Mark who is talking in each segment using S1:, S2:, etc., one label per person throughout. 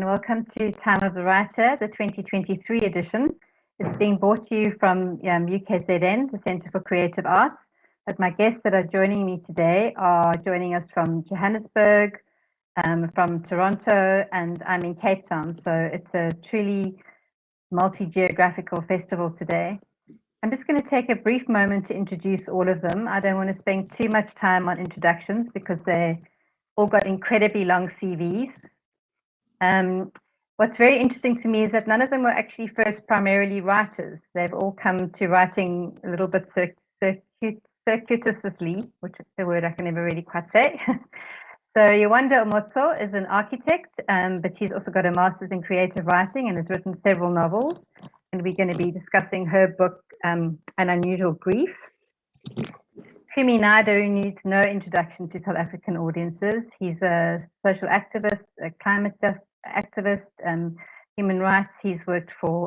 S1: welcome to Time of the Writer, the 2023 edition. It's being brought to you from UKZN, the Centre for Creative Arts. But my guests that are joining me today are joining us from Johannesburg, from Toronto, and I'm in Cape Town. So it's a truly multi-geographical festival today. I'm just going to take a brief moment to introduce all of them. I don't want to spend too much time on introductions because they all got incredibly long CVs. What's very interesting to me is that none of them were actually first primarily writers. They've all come to writing a little bit circuitously, which is a word I can never really quite say. So Yewande Omotoso is an architect, but she's also got a master's in creative writing and has written several novels. And we're going to be discussing her book, An Unusual Grief. Kumi Naidoo needs no introduction to South African audiences. He's a social activist, a climate activist, human rights. He's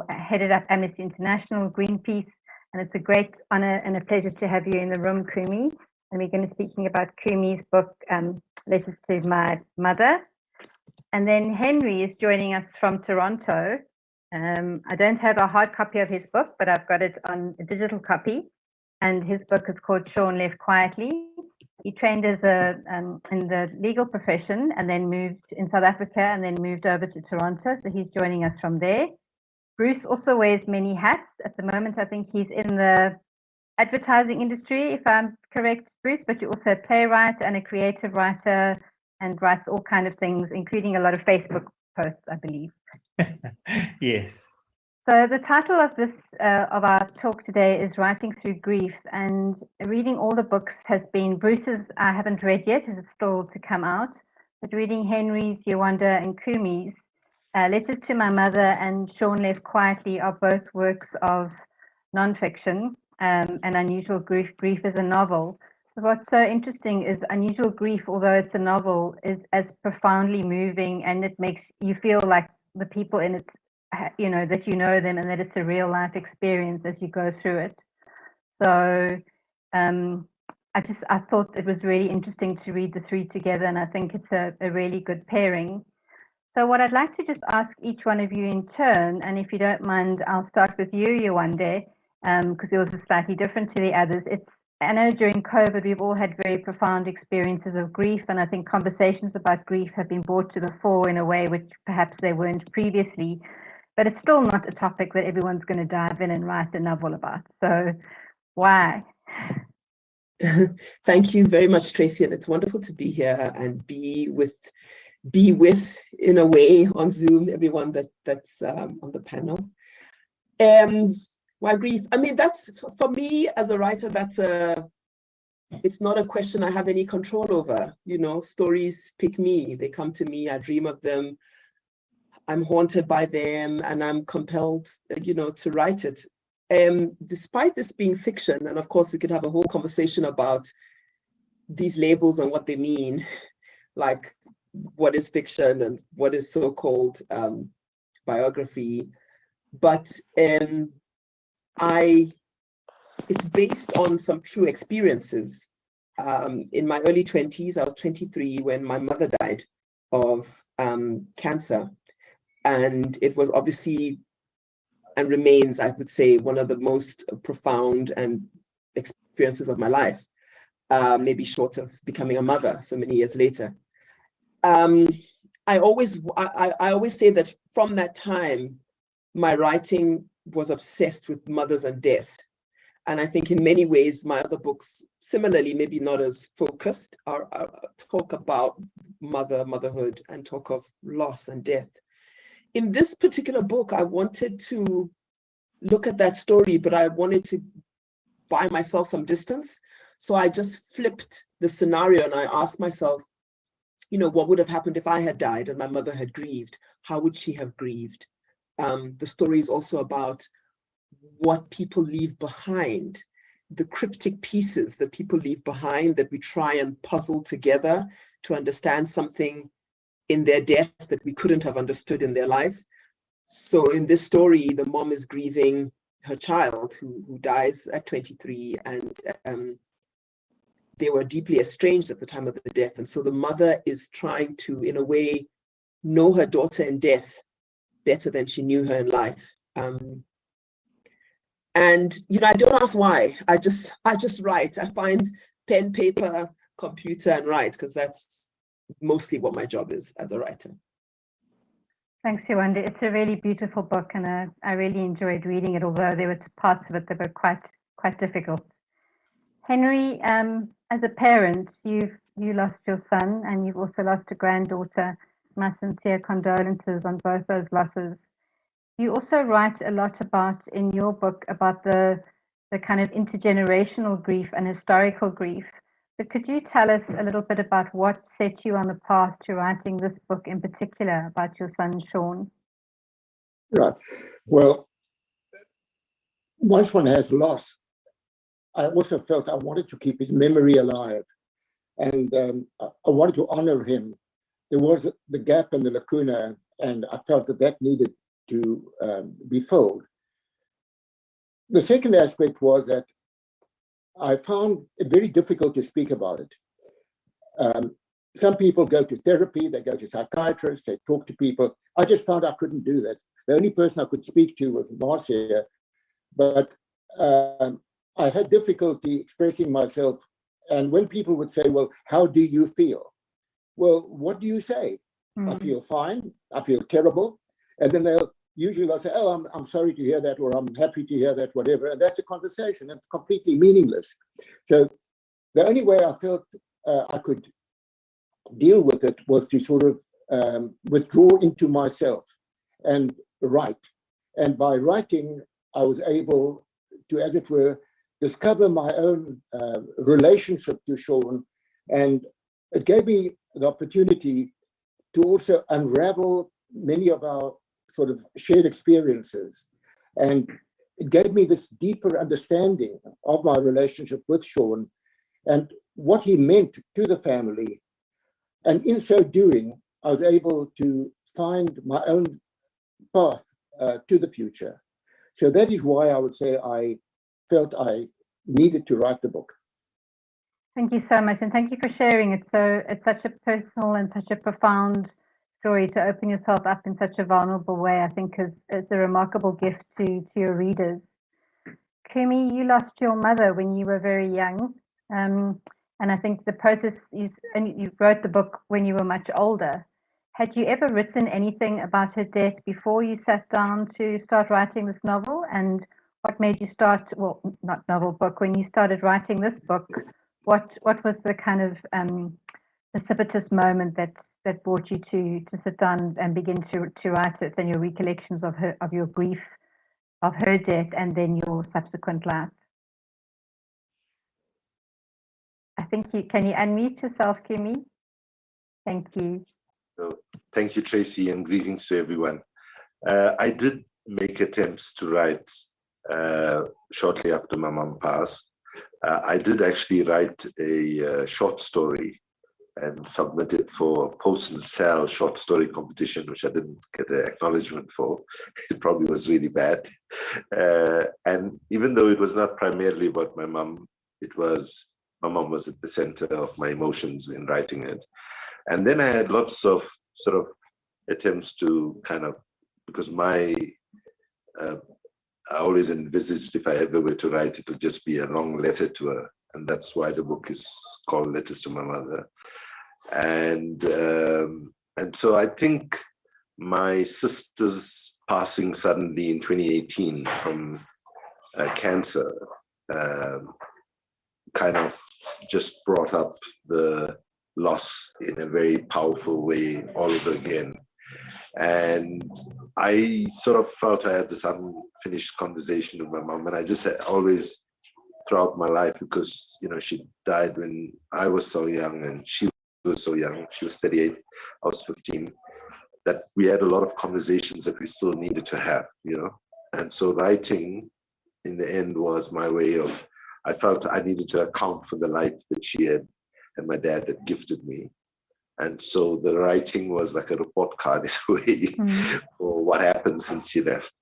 S1: headed up Amnesty International, Greenpeace, and it's a great honor and a pleasure to have you in the room, Kumi. And we're going to be speaking about Kumi's book, Letters to My Mother. And then Henry is joining us from Toronto. I don't have a hard copy of his book, but I've got it on a digital copy. And his book is called Sean Left Quietly. He trained as in the legal profession and then moved in South Africa and then moved over to Toronto. So he's joining us from there. Bruce also wears many hats. At the moment, I think he's in the advertising industry, if I'm correct, Bruce, but you're also a playwright and a creative writer and writes all kinds of things, including a lot of Facebook posts, I believe.
S2: Yes.
S1: So the title of our talk today is Writing Through Grief, and reading all the books has been Bruce's. I haven't read yet, as it's still to come out. But reading Henry's, Yewande, and Kumi's, Letters to My Mother and Sean Left Quietly are both works of nonfiction. An Unusual Grief. Grief is a novel. So what's so interesting is Unusual Grief, although it's a novel, is as profoundly moving, and it makes you feel like the people in it, that you know them and that it's a real life experience as you go through it. So I thought it was really interesting to read the three together, and I think it's a really good pairing. So what I'd like to just ask each one of you in turn, and if you don't mind, I'll start with you, Yewande, because yours is slightly different to the others. I know during COVID, we've all had very profound experiences of grief, and I think conversations about grief have been brought to the fore in a way which perhaps they weren't previously. But it's still not a topic that everyone's going to dive in and write a novel about. So why?
S3: Thank you very much, Tracy. And it's wonderful to be here and be with, in a way, on Zoom, everyone that's on the panel. Why grief? I mean, that's, for me as a writer, it's not a question I have any control over. Stories pick me, they come to me, I dream of them. I'm haunted by them, and I'm compelled, to write it. Despite this being fiction, and of course we could have a whole conversation about these labels and what they mean, like what is fiction and what is so-called biography. But it's based on some true experiences. In my early 20s, I was 23 when my mother died of cancer. And it was obviously, and remains, I would say, one of the most profound and experiences of my life, maybe short of becoming a mother so many years later. I always say that from that time, my writing was obsessed with mothers and death. And I think in many ways, my other books, similarly, maybe not as focused, are talk about motherhood and talk of loss and death. In this particular book, I wanted to look at that story, but I wanted to buy myself some distance. So I just flipped the scenario and I asked myself, what would have happened if I had died and my mother had grieved? How would she have grieved? The story is also about what people leave behind, the cryptic pieces that people leave behind that we try and puzzle together to understand something in their death that we couldn't have understood in their life. So in this story, the mom is grieving her child who dies at 23, and they were deeply estranged at the time of the death. And so the mother is trying to, in a way, know her daughter in death better than she knew her in life. And I don't ask why. I just write. I find pen, paper, computer, and write, because that's mostly what my job is as a writer.
S1: Thanks, Yewande. It's a really beautiful book, and I really enjoyed reading it, although there were parts of it that were quite difficult. Henry, as a parent, you lost your son, and you've also lost a granddaughter. My sincere condolences on both those losses. You also write a lot about, in your book, about the kind of intergenerational grief and historical grief. But could you tell us a little bit about what set you on the path to writing this book in particular about your son, Sean?
S4: Right. Well, once one has lost, I also felt I wanted to keep his memory alive. And I wanted to honor him. There was the gap and the lacuna, and I felt that needed to be filled. The second aspect was that I found it very difficult to speak about it. Some people go to therapy, they go to psychiatrists, they talk to people. I just found I couldn't do that. The only person I could speak to was Marcia, but I had difficulty expressing myself. And when people would say, well, how do you feel? Well, what do you say? I feel fine, I feel terrible. And then they'll say, oh, I'm sorry to hear that, or I'm happy to hear that, whatever. And that's a conversation. It's completely meaningless. So the only way I felt I could deal with it was to sort of withdraw into myself and write. And by writing, I was able to, as it were, discover my own relationship to Sean. And it gave me the opportunity to also unravel many of our sort of shared experiences. And it gave me this deeper understanding of my relationship with Sean and what he meant to the family. And in so doing, I was able to find my own path to the future. So that is why I would say I felt I needed to write the book.
S1: Thank you so much, and thank you for sharing it. So it's such a personal and such a profound story to open yourself up in such a vulnerable way. I think is a remarkable gift to your readers. Kumi, you lost your mother when you were very young, and I think the process you wrote the book when you were much older. Had you ever written anything about her death before you sat down to start writing this novel? And what made you start, well, not novel book, when you started writing this book, what was the kind of precipitous moment that brought you to sit down and begin to write it, and your recollections of your grief of her death and then your subsequent life? I think can you unmute yourself, Kumi? Thank you.
S5: So, thank you, Tracy, and greetings to everyone. I did make attempts to write shortly after my mom passed. I did actually write a short story and submit it for a Post and Sal short story competition, which I didn't get an acknowledgement for. It probably was really bad. And even though it was not primarily about my mom, my mom was at the center of my emotions in writing it. And then I had lots of sort of attempts to kind of, because I always envisaged if I ever were to write, it would just be a long letter to her. And that's why the book is called Letters to My Mother. And so I think my sister's passing suddenly in 2018 from cancer kind of just brought up the loss in a very powerful way all over again. And I sort of felt I had this unfinished conversation with my mom, and I just had always throughout my life, because she died when I was so young and she was so young. She was 38, I was 15, that we had a lot of conversations that we still needed to have, And so writing in the end was my way of, I felt I needed to account for the life that she had and my dad had gifted me. And so the writing was like a report card in a way for what happened since she left.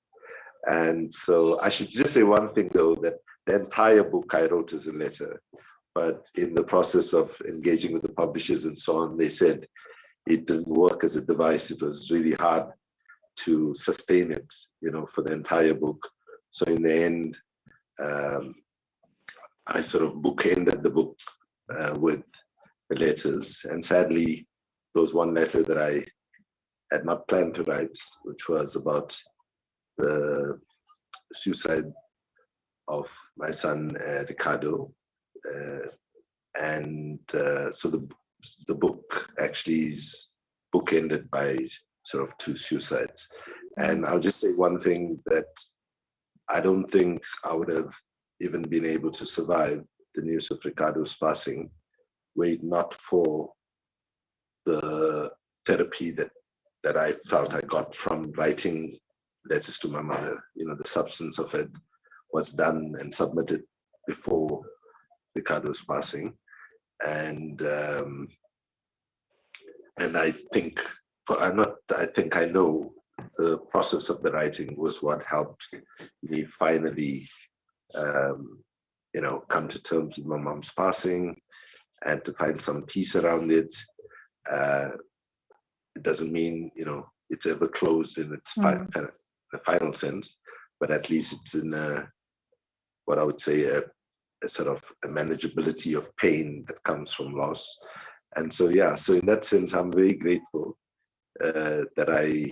S5: And so I should just say one thing though, that the entire book I wrote as a letter, but in the process of engaging with the publishers and so on, they said, it didn't work as a device. It was really hard to sustain it, for the entire book. So in the end, I sort of bookended the book with the letters. And sadly, there was one letter that I had not planned to write, which was about the suicide of my son, Ricardo. So the book actually is bookended by sort of two suicides. And I'll just say one thing, that I don't think I would have even been able to survive the news of Ricardo's passing were it not for the therapy that I felt I got from writing letters to my mother. The substance of it was done and submitted before Ricardo's passing. And I think, I know the process of the writing was what helped me finally, come to terms with my mom's passing and to find some peace around it. It doesn't mean, it's ever closed in its final sense, but at least it's in what I would say a sort of a manageability of pain that comes from loss. And so, so in that sense, I'm very grateful that I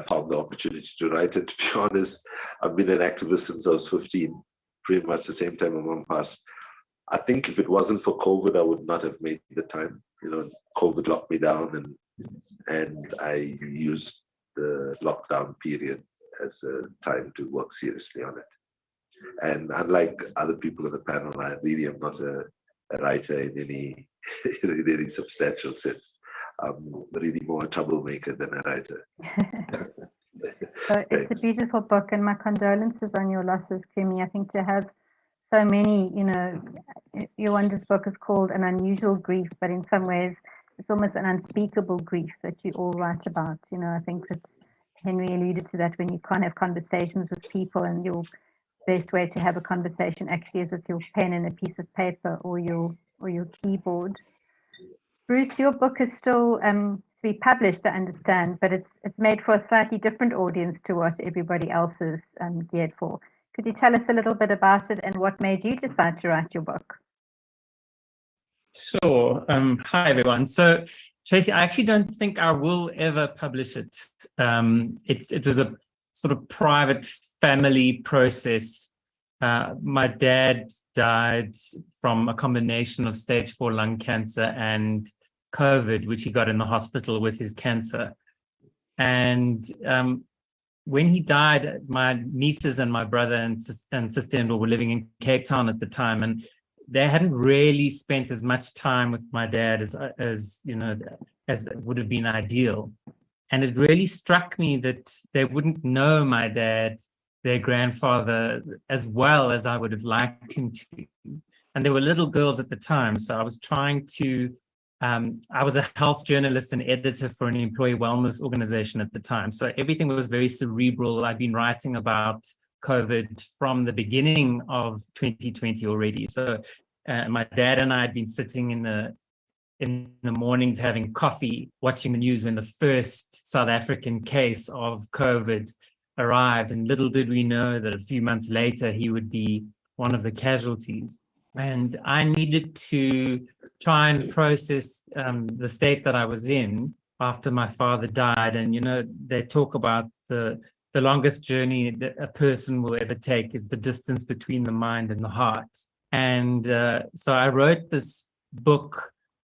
S5: found the opportunity to write it. To be honest, I've been an activist since I was 15, pretty much the same time my mom passed. I think if it wasn't for COVID, I would not have made the time. COVID locked me down, and I used the lockdown period as a time to work seriously on it. And unlike other people on the panel, I really am not a writer in any in any substantial sense. I'm really more a troublemaker than a writer.
S1: So it's a beautiful book, and my condolences on your losses, Kumi. I think to have so many, Yewande's book is called An Unusual Grief, but in some ways it's almost an unspeakable grief that you all write about. I think that Henry alluded to that, when you can't have conversations with people, and your best way to have a conversation actually is with your pen and a piece of paper or your keyboard. Bruce, your book is still to be published, I understand, but it's made for a slightly different audience to what everybody else is geared for. Could you tell us a little bit about it and what made you decide to write your book?
S2: Sure. Hi, everyone. So, Tracy, I actually don't think I will ever publish it. It was a sort of private family process. My dad died from a combination of stage 4 lung cancer and COVID, which he got in the hospital with his cancer. And when he died, my nieces and my brother and sister-in-law were living in Cape Town at the time, and they hadn't really spent as much time with my dad as would have been ideal. And it really struck me that they wouldn't know my dad, their grandfather, as well as I would have liked him to. And they were little girls at the time, so I was trying to I was a health journalist and editor for an employee wellness organization at the time. So everything was very cerebral. I'd been writing about COVID from the beginning of 2020 already. So my dad and I had been sitting in the mornings having coffee, watching the news when the first South African case of COVID arrived. And little did we know that a few months later, he would be one of the casualties. And I needed to try and process the state that I was in after my father died. And, they talk about the longest journey that a person will ever take is the distance between the mind and the heart. And so I wrote this book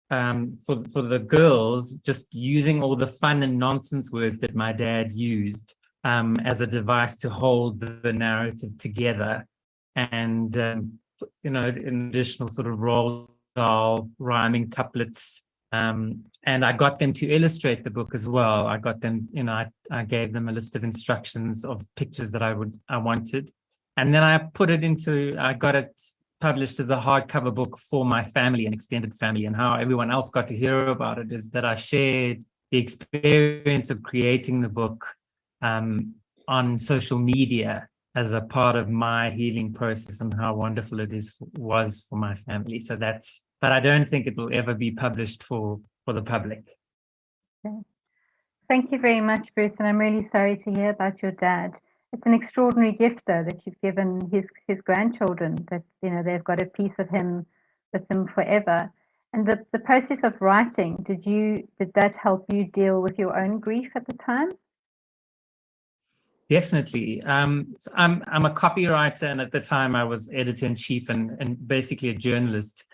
S2: for the girls, just using all the fun and nonsense words that my dad used as a device to hold the narrative together. And an additional sort of roll doll rhyming couplets. And I got them to illustrate the book as well. I got them, I gave them a list of instructions of pictures that I wanted. And then I got it published as a hardcover book for my family and extended family. And how everyone else got to hear about it is that I shared the experience of creating the book on social media as a part of my healing process, and how wonderful it was for my family. So but I don't think it will ever be published for for the public.
S1: Okay. Thank you very much, Bruce, and I'm really sorry to hear about your dad. It's an extraordinary gift, though, that you've given his grandchildren, that, you know, they've got a piece of him with them forever. And the process of writing, did that help you deal with your own grief at the time?
S2: Definitely. So I'm a copywriter, and at the time I was editor-in-chief and basically a journalist.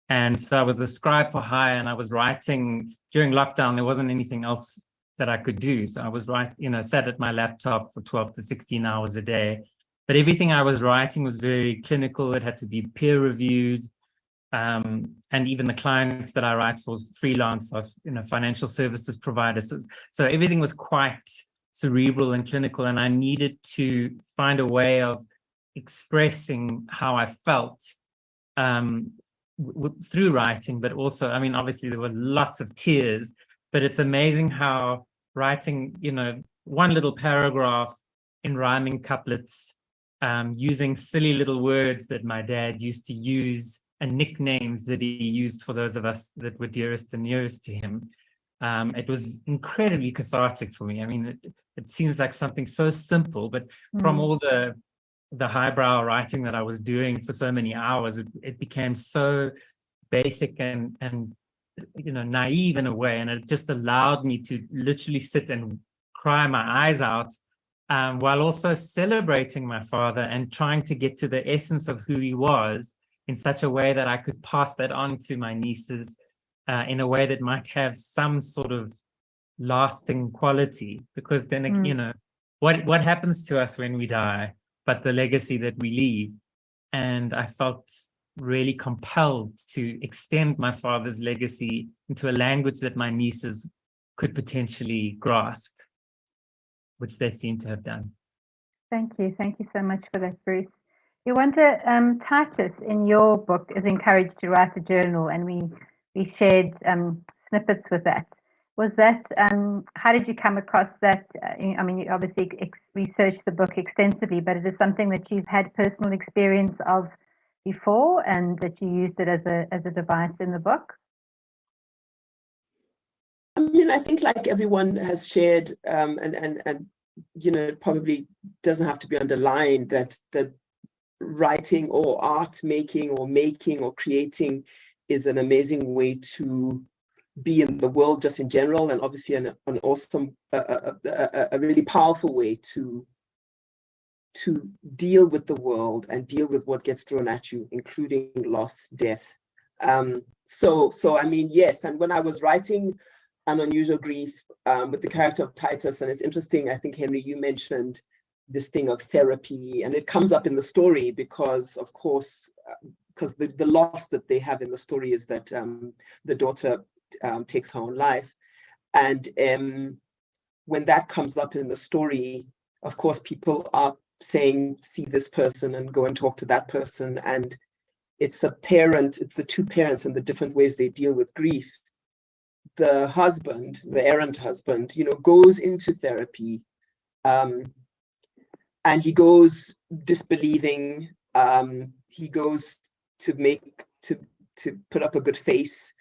S2: And so I was a scribe for hire, and I was writing during lockdown. There wasn't anything else that I could do. So I was sat at my laptop for 12 to 16 hours a day. But everything I was writing was very clinical. It had to be peer reviewed. And even the clients that I write for freelance of, financial services providers. So everything was quite cerebral and clinical, and I needed to find a way of expressing how I felt through writing, but also, obviously there were lots of tears, but it's amazing how writing, one little paragraph in rhyming couplets, using silly little words that my dad used to use and nicknames that he used for those of us that were dearest and nearest to him. It was incredibly cathartic for me. It seems like something so simple, but from all the highbrow writing that I was doing for so many hours, it became so basic and naive in a way, and it just allowed me to literally sit and cry my eyes out, while also celebrating my father and trying to get to the essence of who he was in such a way that I could pass that on to my nieces in a way that might have some sort of lasting quality, because then what happens to us when we die but the legacy that we leave. And I felt really compelled to extend my father's legacy into a language that my nieces could potentially grasp, which they seem to have done.
S1: Thank you so much for that, Bruce. Yewande, Titus in your book is encouraged to write a journal, and we shared snippets with that. Was that, how did you come across that? You obviously researched the book extensively, but it is something that you've had personal experience of before, and that you used it as a device in the book?
S3: I think like everyone has shared, and it probably doesn't have to be underlined that writing or art making or creating is an amazing way to be in the world just in general, and obviously an awesome, a really powerful way to deal with the world and deal with what gets thrown at you, including loss, death. Yes, and when I was writing An Unusual Grief with the character of Titus, and it's interesting, I think, Henry, you mentioned this thing of therapy, and it comes up in the story because, of course, because the loss that they have in the story is that the daughter takes her own life. And when that comes up in the story, of course, people are saying, see this person and go and talk to that person. And it's the two parents and the different ways they deal with grief. The husband, the errant husband, goes into therapy, and he goes disbelieving. He goes to put up a good face,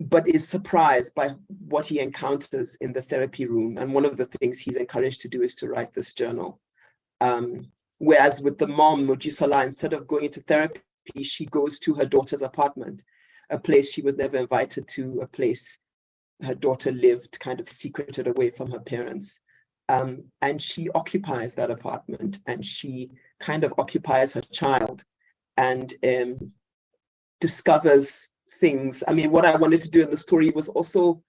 S3: but is surprised by what he encounters in the therapy room. And one of the things he's encouraged to do is to write this journal. Whereas with the mom, Mojisola, instead of going into therapy, she goes to her daughter's apartment, a place she was never invited to, a place her daughter lived kind of secreted away from her parents. And she occupies that apartment, and she kind of occupies her child, and discovers things. What I wanted to do in the story was also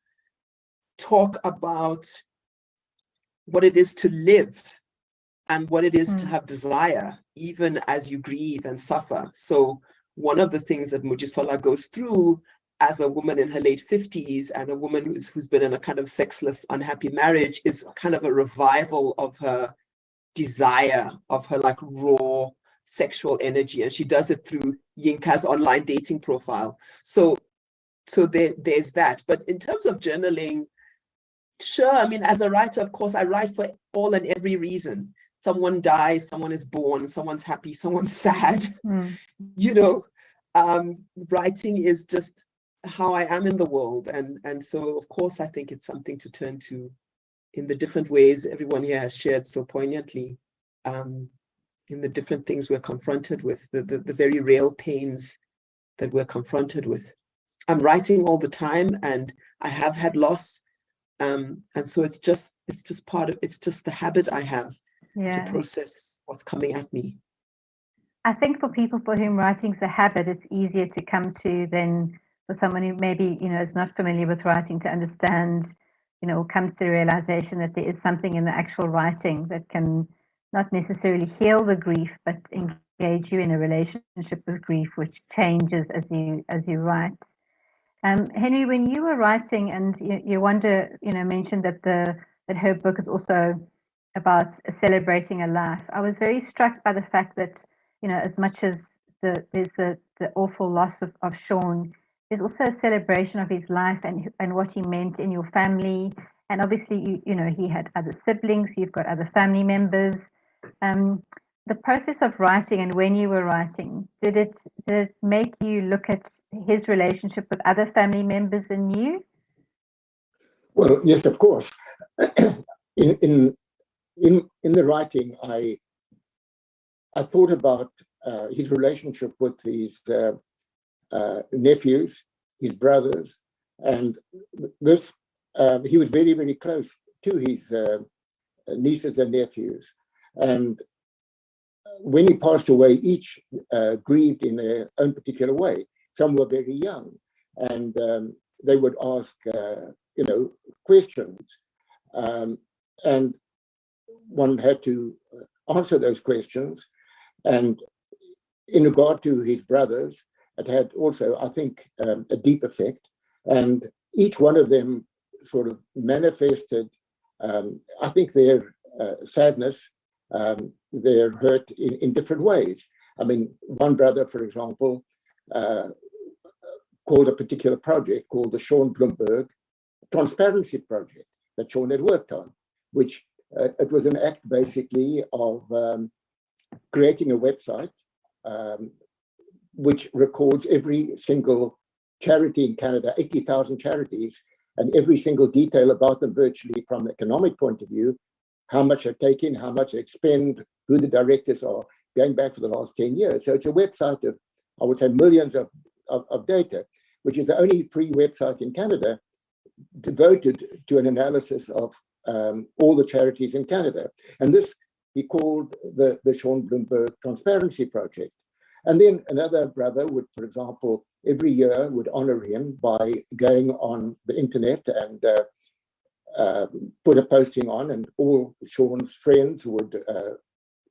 S3: talk about what it is to live and what it is to have desire, even as you grieve and suffer. So one of the things that Mojisola goes through as a woman in her late 50s and a woman who's been in a kind of sexless, unhappy marriage is kind of a revival of her desire, of her like raw sexual energy. And she does it through Yinka's online dating profile. So there's that. But in terms of journaling, sure, as a writer, of course, I write for all and every reason. Someone dies, someone is born, someone's happy, someone's sad. Writing is just how I am in the world. And so, of course, I think it's something to turn to in the different ways everyone here has shared so poignantly, in the different things we're confronted with, the very real pains that we're confronted with. I'm writing all the time, and I have had loss. And so it's just the habit I have to process what's coming at me.
S1: I think for people for whom writing's a habit, it's easier to come to than for someone who maybe, is not familiar with writing to understand, or come to the realization that there is something in the actual writing that can not necessarily heal the grief, but engage you in a relationship with grief, which changes as you write. Henry, when you were writing, and Yewande, mentioned that her book is also about celebrating a life. I was very struck by the fact that, as much as there's the awful loss of Sean, there's also a celebration of his life and what he meant in your family. And obviously, he had other siblings, you've got other family members. The process of writing and when you were writing, did it make you look at his relationship with other family members and you?
S4: Well, yes, of course. In the writing, I thought about his relationship with his nephews, his brothers, and this he was very, very close to his nieces and nephews. And when he passed away, each grieved in their own particular way. Some were very young, and they would ask, questions, and one had to answer those questions. And in regard to his brothers, it had also, I think, a deep effect. And each one of them sort of manifested, I think, their sadness, their hurt in different ways. I mean, one brother, for example, called a particular project called the Sean Blumberg Transparency Project that Sean had worked on, which it was an act basically of creating a website which records every single charity in Canada, 80,000 charities, and every single detail about them virtually from an economic point of view, how much they take in, how much they expend, who the directors are, going back for the last 10 years. So it's a website of, I would say, millions of data, which is the only free website in Canada devoted to an analysis of all the charities in Canada. And this he called the Sean Blumberg Transparency Project. And then another brother would, for example, every year would honor him by going on the internet and put a posting on, and all Sean's friends would,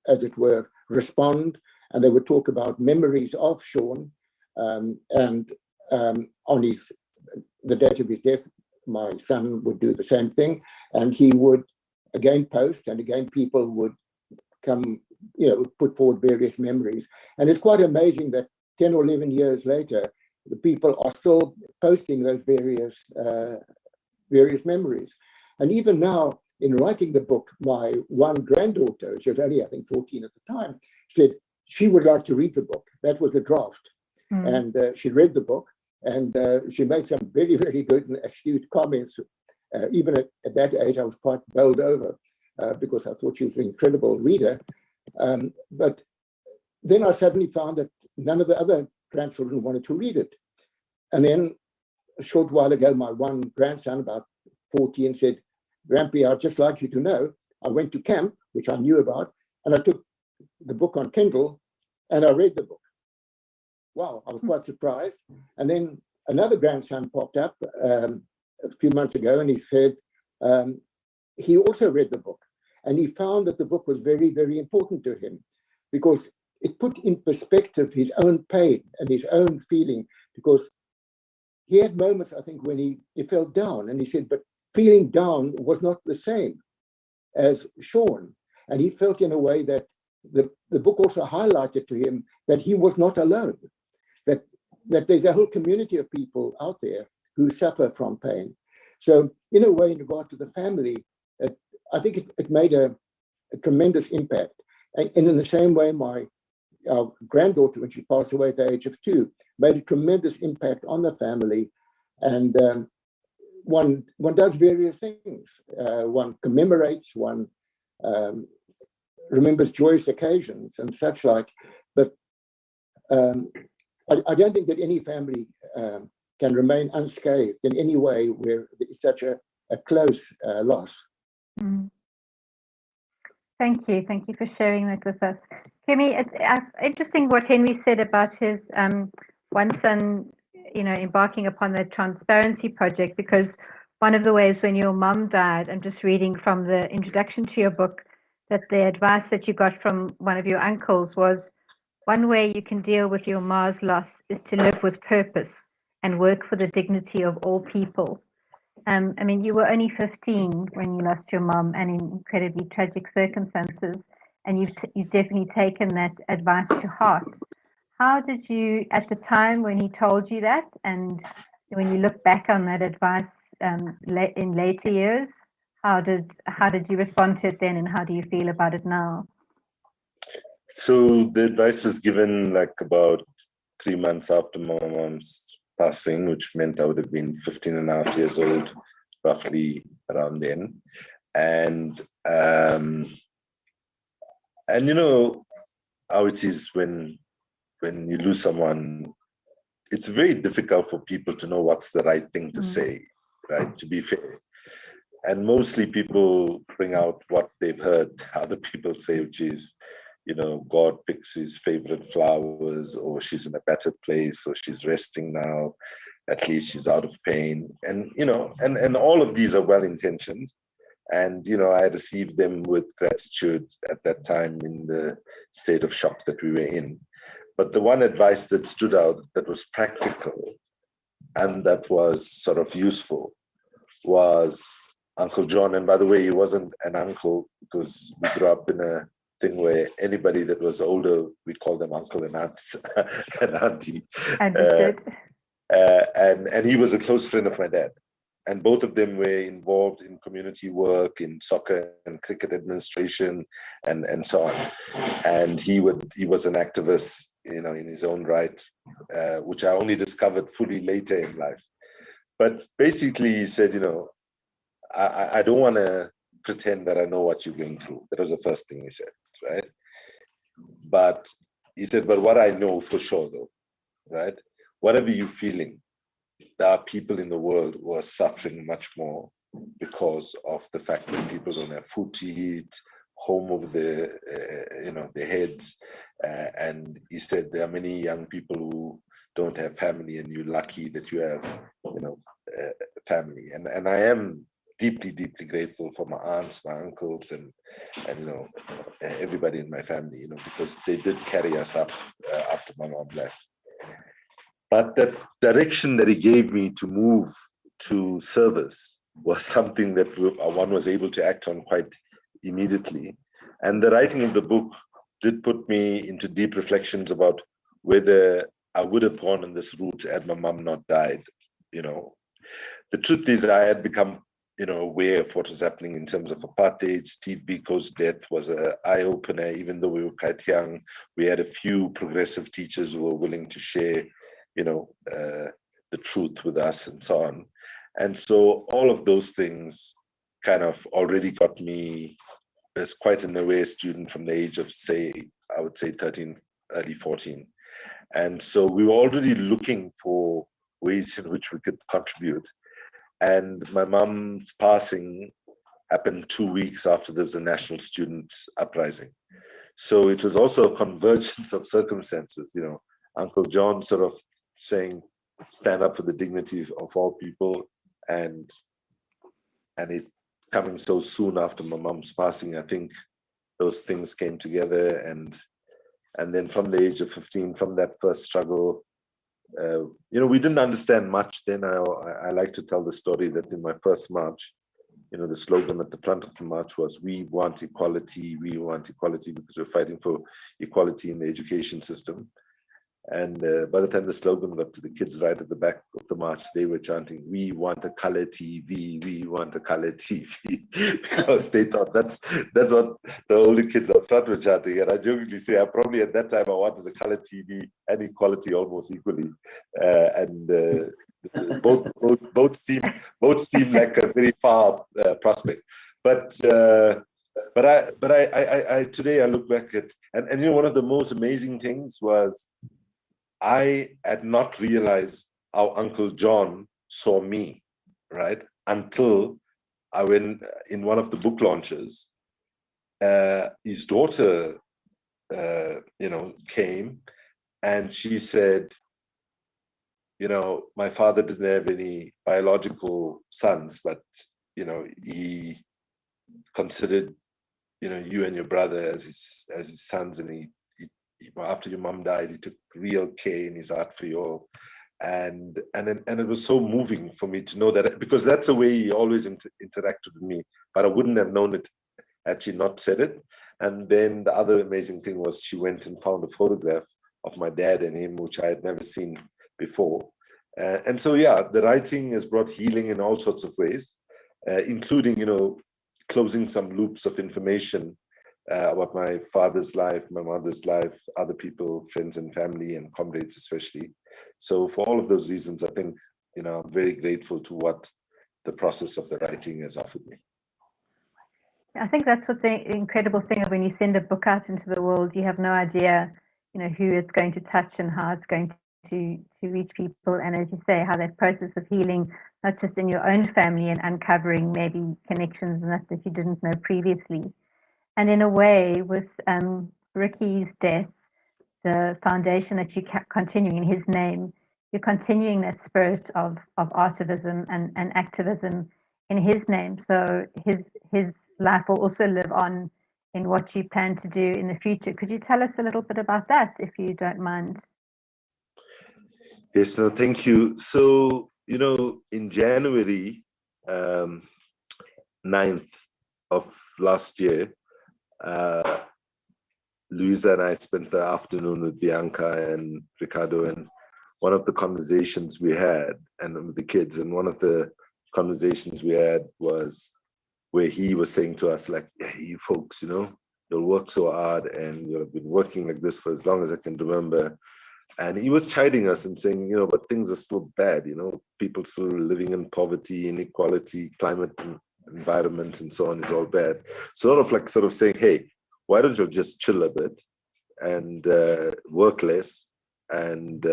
S4: as it were, respond, and they would talk about memories of Sean. And on the date of his death, my son would do the same thing, and he would again post, and again people would come, put forward various memories. And it's quite amazing that 10 or 11 years later, the people are still posting those various memories. And even now, in writing the book, my one granddaughter, she was only, I think, 14 at the time, said she would like to read the book. That was a draft. And she read the book, and she made some very, very good and astute comments. Even at that age, I was quite bowled over because I thought she was an incredible reader. But then I suddenly found that none of the other grandchildren wanted to read it. And then a short while ago, my one grandson, about 14, said, "Grampy, I'd just like you to know, I went to camp," which I knew about, and I took the book on Kindle and I read the book. Wow, I was quite surprised. And then another grandson popped up a few months ago, and he said he also read the book, and he found that the book was very, very important to him because it put in perspective his own pain and his own feeling, because he had moments, I think, when he felt down, and he said, but feeling down was not the same as Sean. And he felt in a way that the book also highlighted to him that he was not alone, that there's a whole community of people out there who suffer from pain. So in a way, in regard to the family, I think it made a tremendous impact. And in the same way, our granddaughter, when she passed away at the age of 2, made a tremendous impact on the family And one does various things. One commemorates, one remembers joyous occasions and such like. But I don't think that any family can remain unscathed in any way where it's such a close loss.
S1: Mm. Thank you for sharing that with us. Kumi, it's interesting what Henry said about his one son, embarking upon the transparency project, because one of the ways when your mum died, I'm just reading from the introduction to your book, that the advice that you got from one of your uncles was, one way you can deal with your ma's loss is to live with purpose and work for the dignity of all people. I mean, you were only 15 when you lost your mum, and in incredibly tragic circumstances, and you've definitely taken that advice to heart. How did you, at the time when he told you that, and when you look back on that advice in later years, how did you respond to it then, and how do you feel about it now?
S5: So the advice was given like about 3 months after my mom's passing, which meant I would have been 15 and a half years old, roughly around then. And you know how it is when you lose someone, it's very difficult for people to know what's the right thing to say, right? To be fair. And mostly people bring out what they've heard other people say, which is, God picks his favorite flowers, or she's in a better place, or she's resting now, at least she's out of pain. And, and all of these are well-intentioned. And, I received them with gratitude at that time in the state of shock that we were in. But the one advice that stood out, that was practical and that was sort of useful, was Uncle John. And by the way, he wasn't an uncle, because we grew up in a thing where anybody that was older, we'd call them uncle and aunts and auntie.
S1: Understood.
S5: And he was a close friend of my dad. And both of them were involved in community work, in soccer and cricket administration, and so on. And he was an activist, in his own right, which I only discovered fully later in life. But basically, he said, I don't want to pretend that I know what you're going through. That was the first thing he said, right? But he said, but what I know for sure, though, right? Whatever you're feeling, there are people in the world who are suffering much more because of the fact that people don't have food to eat, home over their heads. And he said there are many young people who don't have family, and you're lucky that you have, family. And I am deeply, deeply grateful for my aunts, my uncles, and everybody in my family, because they did carry us up after my mom left. But that direction that he gave me to move to service was something that one was able to act on quite immediately. And the writing of the book did put me into deep reflections about whether I would have gone on this route had my mom not died. The truth is, I had become aware of what was happening in terms of apartheid. Steve Biko's death was an eye-opener. Even though we were quite young, we had a few progressive teachers who were willing to share the truth with us and so on. And so all of those things kind of already got me as quite an aware student from the age of, I would say 13, early 14. And so we were already looking for ways in which we could contribute. And my mom's passing happened 2 weeks after there was a national student uprising. So it was also a convergence of circumstances, Uncle John sort of saying, stand up for the dignity of all people, and it coming so soon after my mom's passing. I think those things came together, and then from the age of 15, from that first struggle, we didn't understand much then. I like to tell the story that in my first march, the slogan at the front of the march was, we want equality, because we're fighting for equality in the education system. And by the time the slogan got to the kids right at the back of the march, they were chanting, we want a color TV, we want a color TV, because they thought that's what the older kids up front were chanting. And I jokingly say, I probably at that time I wanted a color TV and equality almost equally. And Both seem like a very far prospect. But I today I look back at, and you know, one of the most amazing things was I had not realized how Uncle John saw me, right? Until I went in one of the book launches. His daughter, came, and she said, you know, my father didn't have any biological sons, but he considered, you and your brother as his sons, and he after your mom died, he took real care in his heart for you all. And it was so moving for me to know that, because that's the way he always interacted with me, but I wouldn't have known it had she not said it. And then the other amazing thing was she went and found a photograph of my dad and him, which I had never seen before. And so, yeah, the writing has brought healing in all sorts of ways, including, closing some loops of information about my father's life, my mother's life, other people, friends and family and comrades especially. So for all of those reasons, I think, I'm very grateful to what the process of the writing has offered me.
S1: I think that's what the incredible thing of when you send a book out into the world, you have no idea, who it's going to touch and how it's going to reach people. And as you say, how that process of healing, not just in your own family and uncovering maybe connections and that you didn't know previously. And in a way, with Ricky's death, the foundation that you kept continuing in his name, you're continuing that spirit of artivism and activism in his name. So his life will also live on in what you plan to do in the future. Could you tell us a little bit about that, if you don't mind?
S5: Yes, no, thank you. So, in January 9th of last year, Luisa and I spent the afternoon with Bianca and Ricardo, and one of the conversations we had, and with the kids, and one of the conversations we had was where he was saying to us, like, hey, you folks, you'll work so hard and you've been working like this for as long as I can remember. And he was chiding us and saying, but things are still bad, people still living in poverty, inequality, climate and environment and so on is all bad. Sort of saying, hey, why don't you just chill a bit and work less, and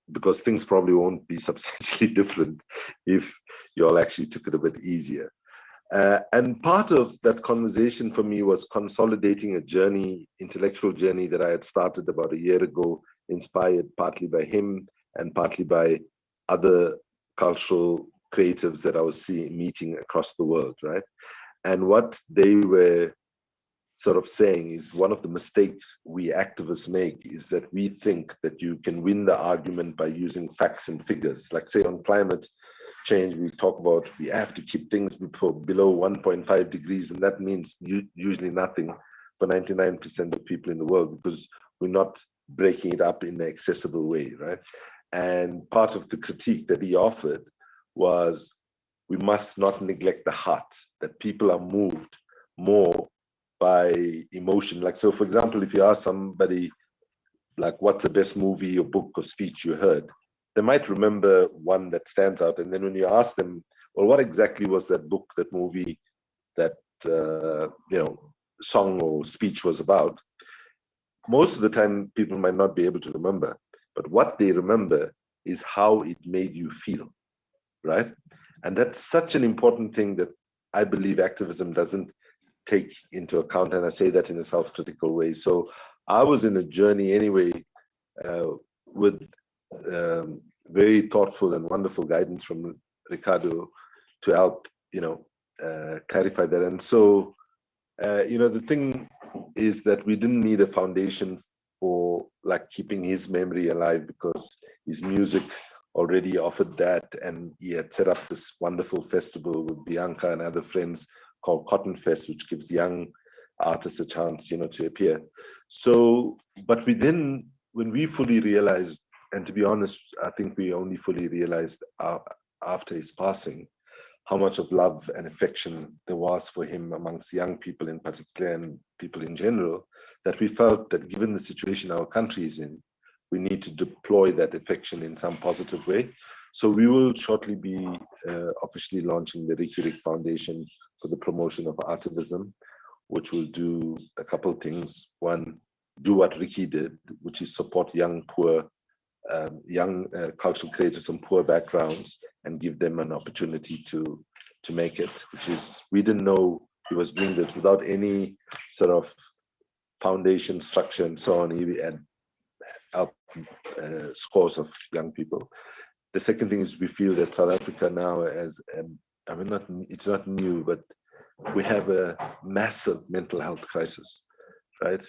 S5: because things probably won't be substantially different if you all actually took it a bit easier. And part of that conversation for me was consolidating a journey, intellectual journey that I had started about a year ago, inspired partly by him and partly by other cultural creatives that I was meeting across the world, right? And what they were sort of saying is, one of the mistakes we activists make is that we think that you can win the argument by using facts and figures. Like, say, on climate change, we talk about we have to keep things below 1.5 degrees, and that means usually nothing for 99% of people in the world, because we're not breaking it up in an accessible way, right? And part of the critique that he offered was, we must not neglect the heart, that people are moved more by emotion. Like, so for example, if you ask somebody, like, what's the best movie or book or speech you heard, they might remember one that stands out. And then when you ask them, well, what exactly was that book, that movie, that song or speech was about, most of the time people might not be able to remember. But what they remember is how it made you feel, right? And that's such an important thing that I believe activism doesn't take into account, and I say that in a self-critical way. So I was in a journey anyway, with very thoughtful and wonderful guidance from Ricardo to help, clarify that. And so, the thing is that we didn't need a foundation for like keeping his memory alive, because his music already offered that, and he had set up this wonderful festival with Bianca and other friends called Cotton Fest, which gives young artists a chance, to appear. So, but when we fully realized, and to be honest, I think we only fully realized after his passing, how much of love and affection there was for him amongst young people in particular, and people in general, that we felt that given the situation our country is in, we need to deploy that affection in some positive way. So we will shortly be officially launching the Riki Foundation for the promotion of artivism, which will do a couple of things. One, do what Riki did, which is support young cultural creators from poor backgrounds and give them an opportunity to make it, which is, we didn't know he was doing this without any sort of foundation structure and so on. He had helped scores of young people. The second thing is we feel that South Africa now as, it's not new, but we have a massive mental health crisis, right?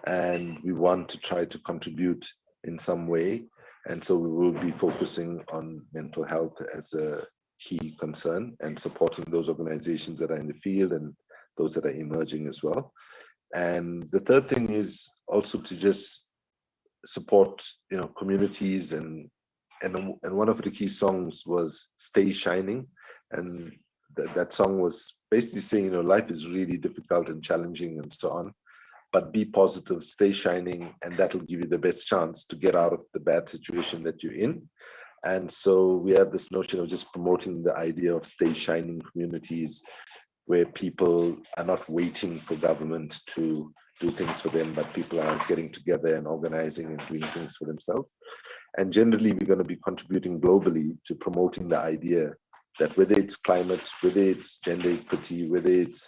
S5: And we want to try to contribute in some way. And so we will be focusing on mental health as a key concern and supporting those organizations that are in the field and those that are emerging as well. And the third thing is also to just support, communities, and one of the key songs was "Stay Shining," and that song was basically saying, life is really difficult and challenging and so on, but be positive, stay shining, and that'll give you the best chance to get out of the bad situation that you're in. And so we have this notion of just promoting the idea of stay shining communities, where people are not waiting for government to do things for them, but people are getting together and organizing and doing things for themselves. And generally, we're going to be contributing globally to promoting the idea that whether it's climate, whether it's gender equity, whether it's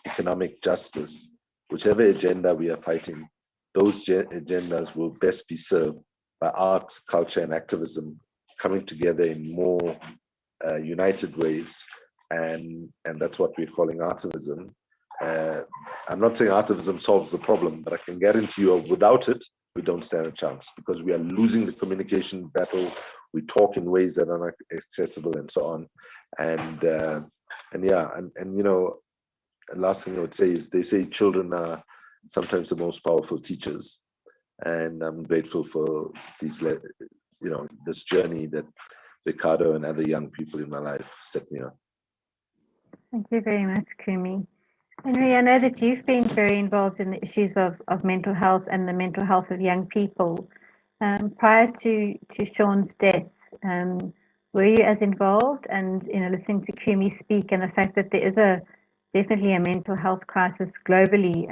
S5: economic justice, whichever agenda we are fighting, those agendas will best be served by arts, culture, and activism coming together in more united ways. And that's what we're calling artivism. I'm not saying artivism solves the problem, but I can guarantee you without it, we don't stand a chance, because we are losing the communication battle. We talk in ways that are not accessible and so on. And last thing I would say is, they say children are sometimes the most powerful teachers. And I'm grateful for this journey that Ricardo and other young people in my life set me on.
S1: Thank you very much, Kumi. Henry, I know that you've been very involved in the issues of mental health and the mental health of young people. Prior to Sean's death, were you as involved? And listening to Kumi speak, and the fact that there is definitely a mental health crisis globally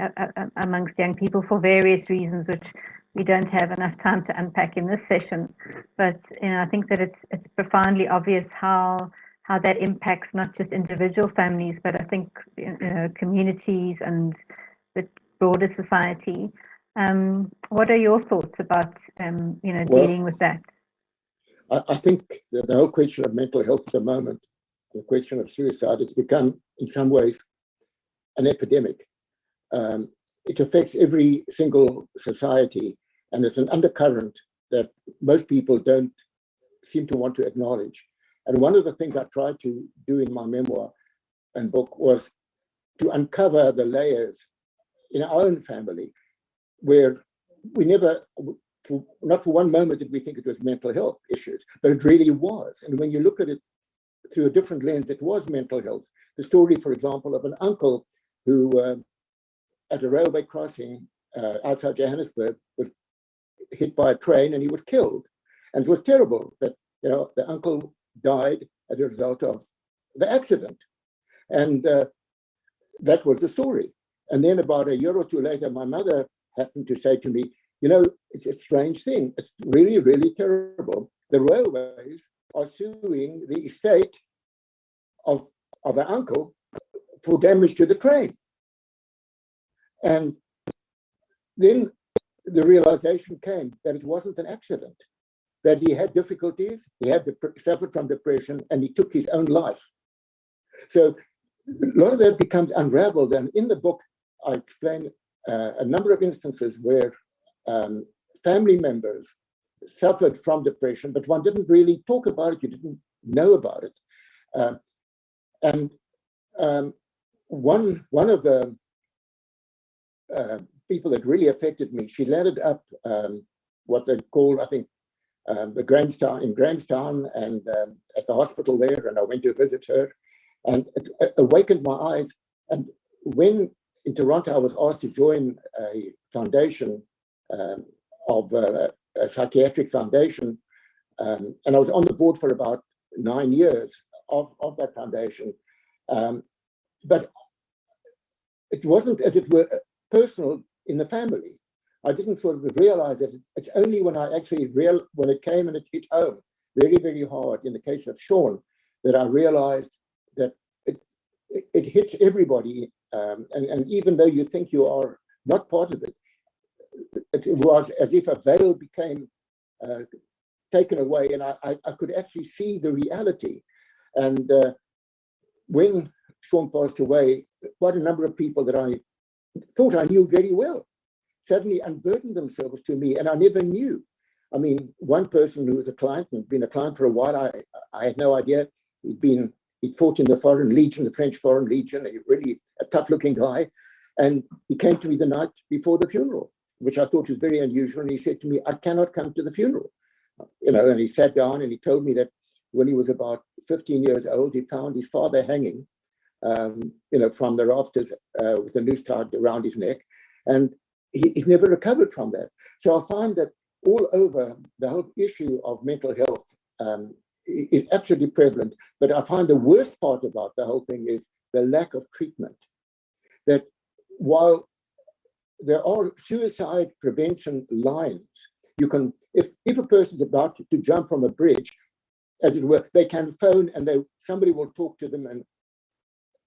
S1: amongst young people for various reasons, which we don't have enough time to unpack in this session. But I think that it's profoundly obvious how that impacts not just individual families, but I think communities and the broader society. What are your thoughts about dealing with that?
S4: I think the whole question of mental health at the moment, the question of suicide, it's become in some ways an epidemic. It affects every single society, and it's an undercurrent that most people don't seem to want to acknowledge. And one of the things I tried to do in my memoir and book was to uncover the layers in our own family, where we never, not for one moment did we think it was mental health issues, but it really was. And when you look at it through a different lens, it was mental health. The story, for example, of an uncle who at a railway crossing outside Johannesburg was hit by a train and he was killed. And it was terrible that, the uncle died as a result of the accident. And that was the story. And then about a year or two later, my mother happened to say to me, it's a strange thing. It's really, really terrible. The railways are suing the estate of our uncle for damage to the train. And then the realization came that it wasn't an accident, that he had difficulties, he had suffered from depression, and he took his own life. So a lot of that becomes unraveled. And in the book, I explain a number of instances where family members suffered from depression, but one didn't really talk about it, you didn't know about it. And one of the people that really affected me, she landed up what they call, I think, in Grahamstown, and at the hospital there, and I went to visit her, and it awakened my eyes. And when in Toronto I was asked to join a foundation of a psychiatric foundation, And I was on the board for about 9 years of that foundation. But it wasn't, as it were, personal in the family. I didn't sort of realize it. It's only when I actually when it came and it hit home very, very hard in the case of Sean, that I realized that it hits everybody. And even though you think you are not part of it, it was as if a veil became taken away, and I could actually see the reality. And when Sean passed away, quite a number of people that I thought I knew very well suddenly unburdened themselves to me, and I never knew. I mean, one person who was a client and been a client for a while, I had no idea. He'd fought in the Foreign Legion, the French Foreign Legion, really a tough-looking guy. And he came to me the night before the funeral, which I thought was very unusual. And he said to me, "I cannot come to the funeral." And he sat down and he told me that when he was about 15 years old, he found his father hanging, from the rafters with a noose tied around his neck. And he's never recovered from that. So I find that all over the whole issue of mental health is absolutely prevalent. But I find the worst part about the whole thing is the lack of treatment. That while there are suicide prevention lines, you can, if a person's about to jump from a bridge, as it were, they can phone and somebody will talk to them and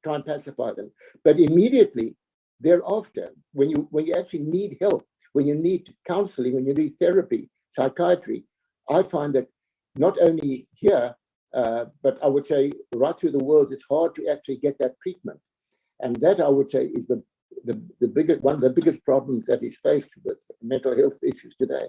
S4: try and pacify them. But immediately thereafter, when you actually need help, when you need counseling, when you need therapy, psychiatry, I find that not only here, but I would say right through the world, it's hard to actually get that treatment. And that, I would say, is one of the biggest problems that is faced with mental health issues today.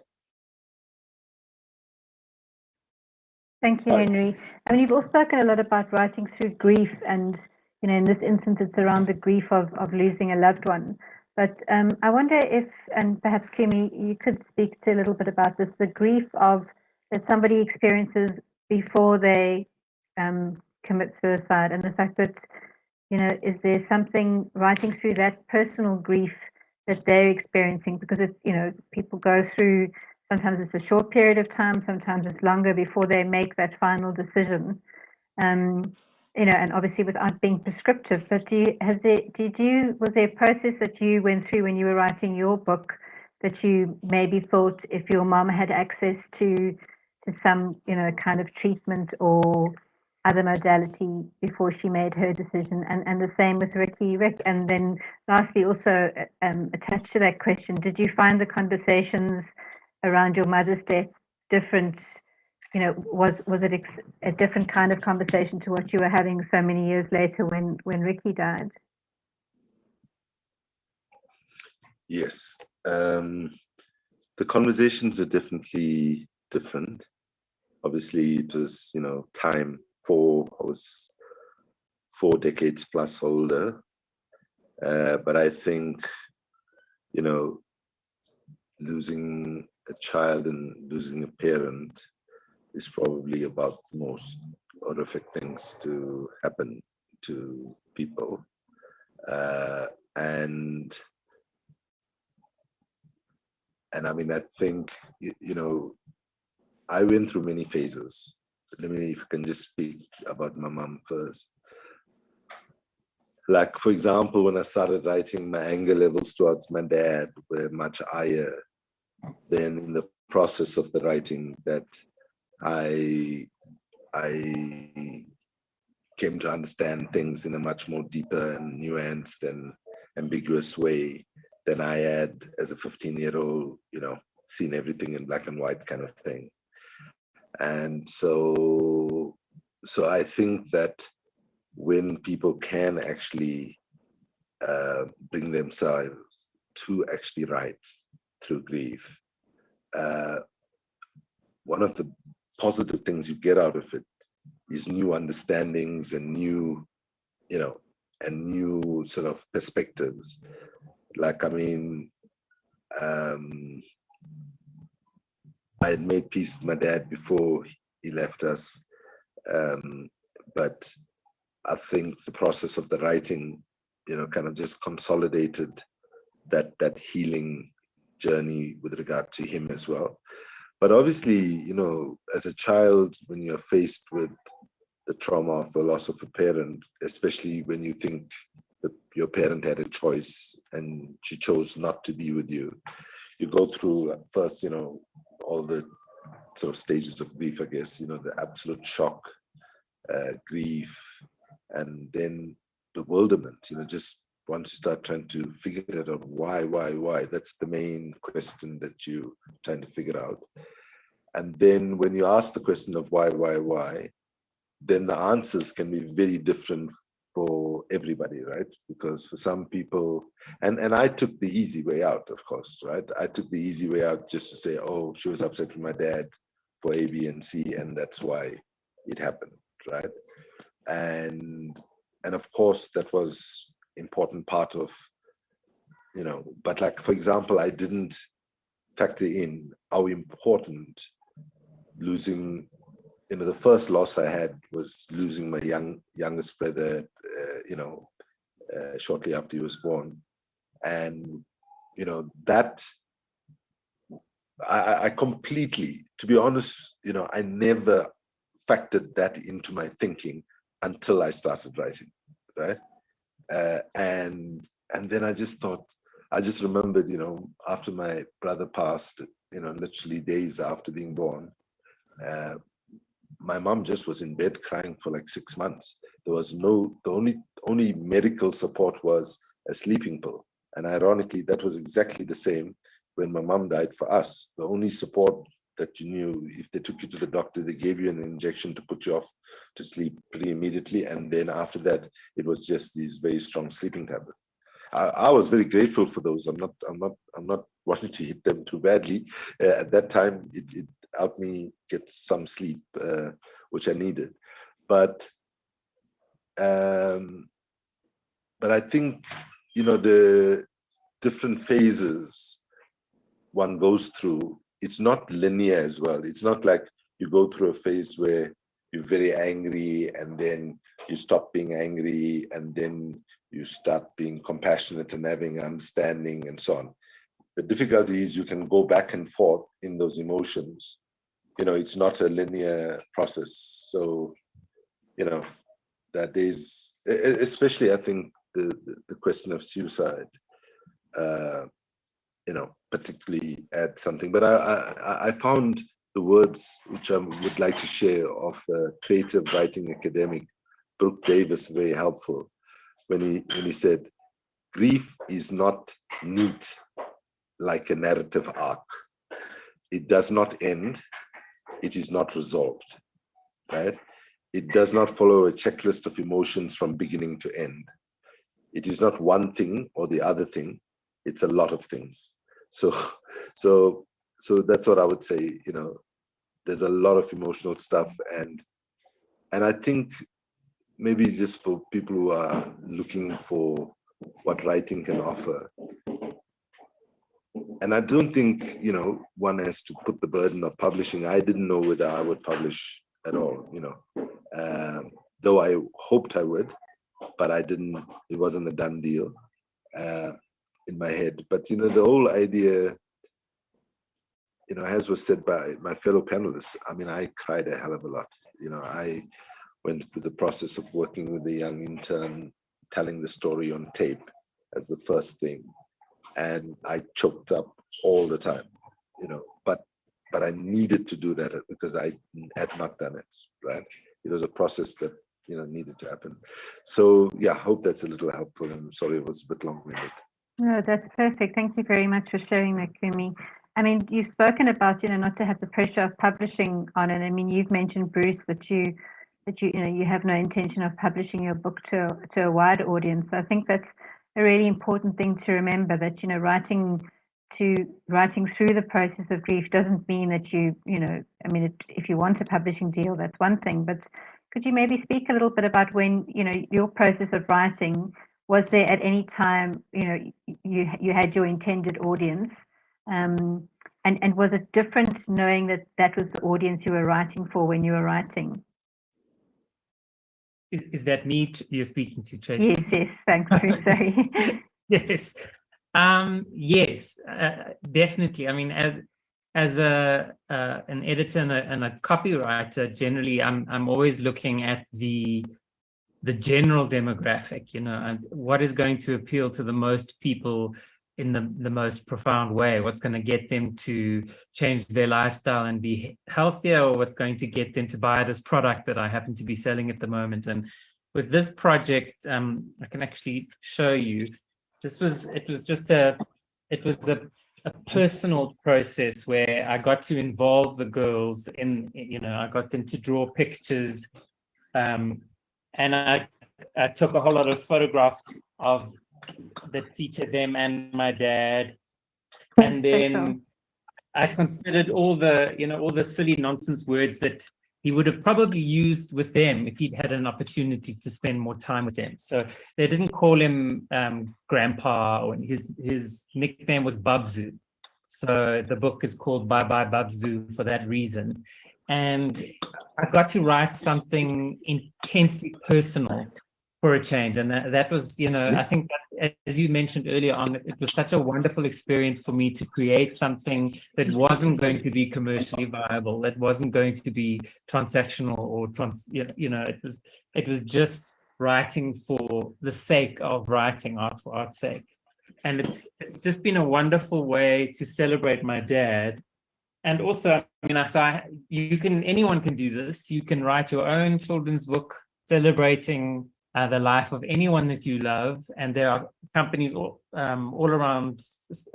S1: Thank you, Henry. I mean, you've all spoken a lot about writing through grief, and in this instance, it's around the grief of losing a loved one. But I wonder if, and perhaps Kumi, you could speak to a little bit about this, the grief that somebody experiences before they commit suicide, and the fact that, is there something writing through that personal grief that they're experiencing? Because it's, people go through, sometimes it's a short period of time, sometimes it's longer before they make that final decision. And obviously without being prescriptive, but was there a process that you went through when you were writing your book that you maybe thought, if your mom had access to some, kind of treatment or other modality before she made her decision? And the same with Rick. And then lastly, also attached to that question, did you find the conversations around your mother's death different? Was it a different kind of conversation to what you were having so many years later when Ricky died?
S5: Yes, the conversations are definitely different. Obviously, it was time I was 4 decades plus older, but I think losing a child and losing a parent is probably about the most horrific things to happen to people. And I mean, I think, I went through many phases. Let me, if I can just speak about my mom first. Like, for example, when I started writing, my anger levels towards my dad were much higher than in the process of the writing, that I came to understand things in a much more deeper and nuanced and ambiguous way than I had as a 15-year-old, seen everything in black and white kind of thing. And so I think that when people can actually bring themselves to actually write through grief, one of the positive things you get out of it is new understandings and new sort of perspectives. Like, I mean, I had made peace with my dad before he left us, but I think the process of the writing, kind of just consolidated that healing journey with regard to him as well. But obviously, you know, as a child, when you're faced with the trauma of the loss of a parent, especially when you think that your parent had a choice and she chose not to be with you, you go through first, you know, all the sort of stages of grief, I guess, you know, the absolute shock, grief, and then bewilderment, you know, just once you start trying to figure it out, why, that's the main question that you're trying to figure out. And then when you ask the question of why, then the answers can be very different for everybody, right? Because for some people, and I took the easy way out, of course, right? I took the easy way out just to say, oh, she was upset with my dad for A, B, and C, and that's why it happened, right? And of course, that was important part of, you know, but like, for example, I didn't factor in how important losing, you know, the first loss I had was losing my youngest brother, you know, shortly after he was born. And, you know, that I completely, to be honest, you know, I never factored that into my thinking until I started writing, right? And then I just thought, I just remembered, you know, after my brother passed, you know, literally days after being born, my mom just was in bed crying for like 6 months. There was the only medical support was a sleeping pill. And ironically, that was exactly the same when my mom died for us. The only support that you knew, if they took you to the doctor, they gave you an injection to put you off to sleep pretty immediately. And then after that, it was just these very strong sleeping tablets. I was very grateful for those. I'm not wanting to hit them too badly. At that time, it helped me get some sleep, which I needed. But I think, you know, the different phases one goes through, it's not linear as well. It's not like you go through a phase where you're very angry and then you stop being angry and then you start being compassionate and having understanding and so on. The difficulty is you can go back and forth in those emotions. You know, it's not a linear process. So, you know, that is, especially I think the question of suicide, you know, particularly add something. But I found the words which I would like to share of creative writing academic Brooke Davis very helpful when he said, grief is not neat like a narrative arc. It does not end. It is not resolved, right? It does not follow a checklist of emotions from beginning to end. It is not one thing or the other thing. It's a lot of things. So that's what I would say. You know, there's a lot of emotional stuff, and I think maybe just for people who are looking for what writing can offer. And I don't think, you know, one has to put the burden of publishing. I didn't know whether I would publish at all, you know, though I hoped I would, but I didn't, it wasn't a done deal in my head. But, you know, the whole idea, you know, as was said by my fellow panelists, I mean, I cried a hell of a lot. You know, I went through the process of working with a young intern, telling the story on tape as the first thing. And I choked up all the time, you know, but I needed to do that because I had not done it, right? It was a process that, you know, needed to happen. So yeah, I hope that's a little helpful. I'm sorry it was a bit long-winded.
S1: No, that's perfect. Thank you very much for sharing that, Kumi. I mean, you've spoken about, you know, not to have the pressure of publishing on it. I mean, you've mentioned, Bruce, that you know, you have no intention of publishing your book to a wide audience. So I think that's a really important thing to remember, that, you know, writing through the process of grief doesn't mean that you know, I mean, if you want a publishing deal, that's one thing, but could you maybe speak a little bit about when, you know, your process of writing, was there at any time, you know, you had your intended audience, and was it different knowing that that was the audience you were writing for when you were writing?
S2: Is that me you're speaking to, Tracy?
S1: Yes, thanks, Bruce, sorry.
S2: Yes. Yes, definitely. I mean, as an editor and a copywriter, generally, I'm always looking at the general demographic. What is going to appeal to the most people in the most profound way? What's going to get them to change their lifestyle and be healthier, or what's going to get them to buy this product that I happen to be selling at the moment? And with this project, I can actually show you. It was a personal process where I got to involve the girls in, I got them to draw pictures, and I took a whole lot of photographs that featured them and my dad, and then I considered all the silly nonsense words that he would have probably used with them if he'd had an opportunity to spend more time with them. So they didn't call him Grandpa, or his nickname was Babzoo. So the book is called Bye Bye Babzoo for that reason. And I got to write something intensely personal for a change. And that was, I think that, as you mentioned earlier on, it was such a wonderful experience for me to create something that wasn't going to be commercially viable, that wasn't going to be transactional or it was just writing for the sake of writing, art for art's sake. And it's just been a wonderful way to celebrate my dad. And also, anyone can do this. You can write your own children's book celebrating the life of anyone that you love. And there are companies all around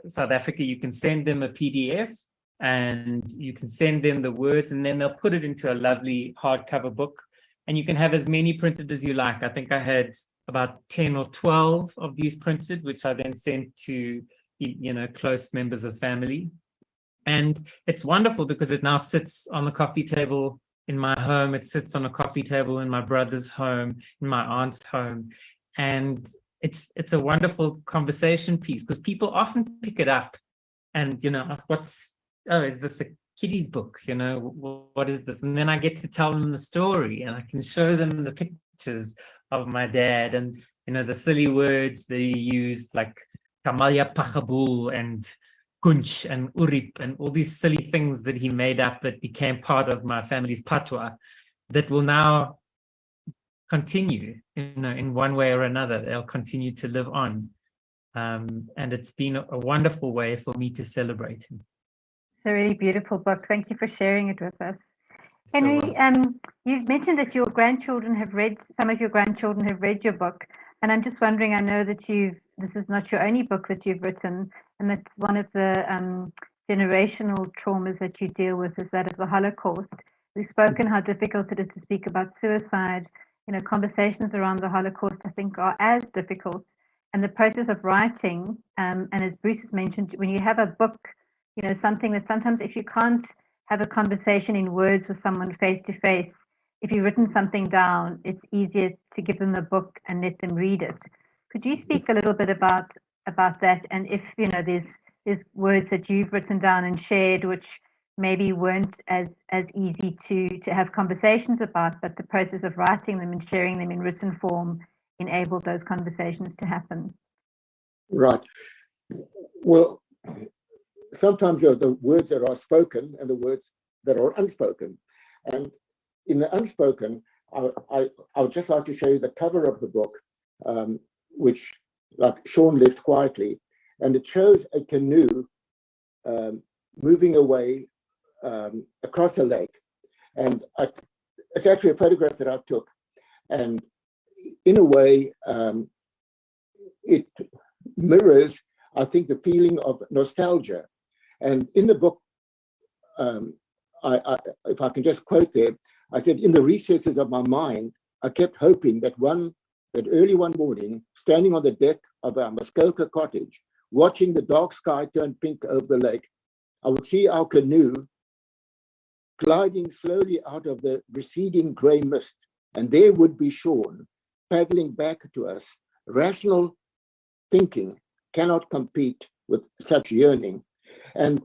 S2: South Africa. You can send them a PDF and you can send them the words, and then they'll put it into a lovely hardcover book. And you can have as many printed as you like. I think I had about 10 or 12 of these printed, which I then sent to, close members of family. And it's wonderful because it now sits on the coffee table in my home. It sits on a coffee table in my brother's home, in my aunt's home. And it's a wonderful conversation piece because people often pick it up and, ask, is this a kiddie's book? What is this? And then I get to tell them the story and I can show them the pictures of my dad and, the silly words that he used, like Kamalya Pachabul and Kunch and Urip and all these silly things that he made up that became part of my family's patois that will now continue, in one way or another. They'll continue to live on. And it's been a wonderful way for me to celebrate him.
S1: It's a really beautiful book. Thank you for sharing it with us. Henry, you've mentioned that some of your grandchildren have read your book. And I'm just wondering, I know that this is not your only book that you've written, and that's one of the generational traumas that you deal with is that of the Holocaust. We've spoken how difficult it is to speak about suicide. Conversations around the Holocaust, I think, are as difficult. And the process of writing, and as Bruce has mentioned, when you have a book, something that sometimes if you can't have a conversation in words with someone face to face, if you've written something down, it's easier to give them the book and let them read it. Could you speak a little bit about that? And if there's words that you've written down and shared which maybe weren't as easy to have conversations about, but the process of writing them and sharing them in written form enabled those conversations to happen.
S4: Right. Well, sometimes there are the words that are spoken and the words that are unspoken. And in the unspoken, I would just like to show you the cover of the book, which, like Sean left quietly, and it shows a canoe moving away across a lake. And it's actually a photograph that I took. And in a way, it mirrors, I think, the feeling of nostalgia. And in the book, if I can just quote there, I said, in the recesses of my mind, I kept hoping that early one morning, standing on the deck of our Muskoka cottage, watching the dark sky turn pink over the lake, I would see our canoe gliding slowly out of the receding grey mist, and there would be Sean paddling back to us. Rational thinking cannot compete with such yearning. And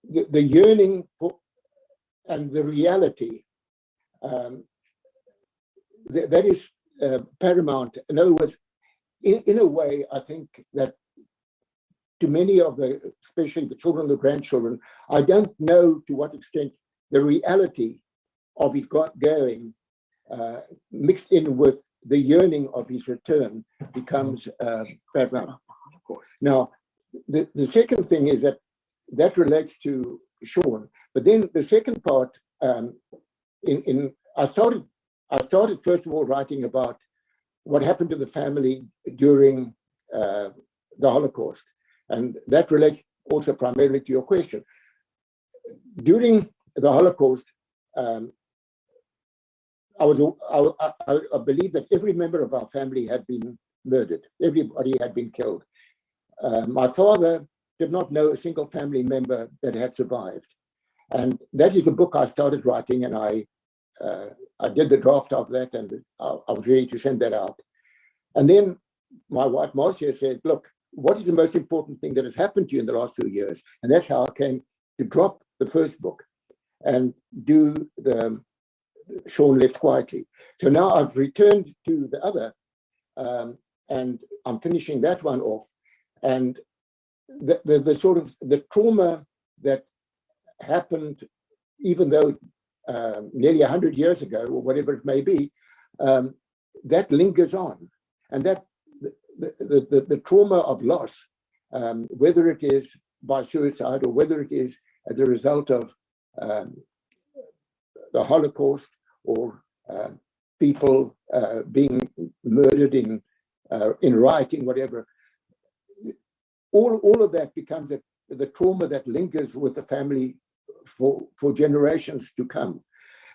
S4: the yearning for, and the reality, that is paramount. In other words, in a way, I think that to many of the, especially the children and the grandchildren, I don't know to what extent the reality of his going mixed in with the yearning of his return becomes paramount. Now, the second thing is that relates to Sean, but then the second part, I started first of all writing about what happened to the family during the Holocaust, and that relates also primarily to your question. During the Holocaust, I believe that every member of our family had been murdered. Everybody had been killed. My father did not know a single family member that had survived. And that is the book I started writing, and I did the draft of that, and I was ready to send that out. And then my wife, Marcia, said, look, what is the most important thing that has happened to you in the last few years? And that's how I came to drop the first book and do the Sean Left Quietly. So now I've returned to the other, and I'm finishing that one off. And the sort of the trauma that happened, even though nearly 100 years ago, or whatever it may be, that lingers on. And that the trauma of loss, whether it is by suicide or whether it is as a result of the Holocaust or people being murdered in writing, whatever, all of that becomes the trauma that lingers with the family for generations to come.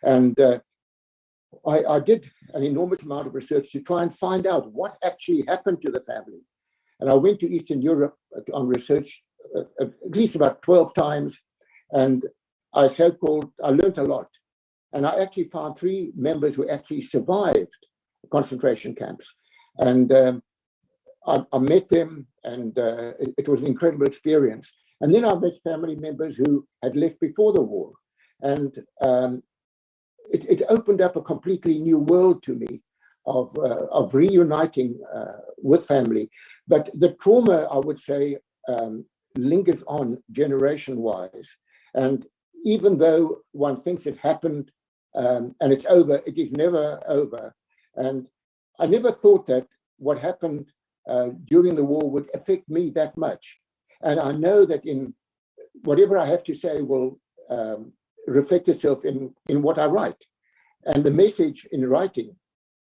S4: And I did an enormous amount of research to try and find out what actually happened to the family. And I went to Eastern Europe on research at least about 12 times, and I learned a lot. And I actually found 3 members who actually survived concentration camps. And I met them, and it was an incredible experience. And then I met family members who had left before the war. And it opened up a completely new world to me of reuniting with family. But the trauma, I would say, lingers on generation-wise. And even though one thinks it happened and it's over, it is never over. And I never thought that what happened during the war would affect me that much. And I know that in whatever I have to say will reflect itself in what I write. And the message in writing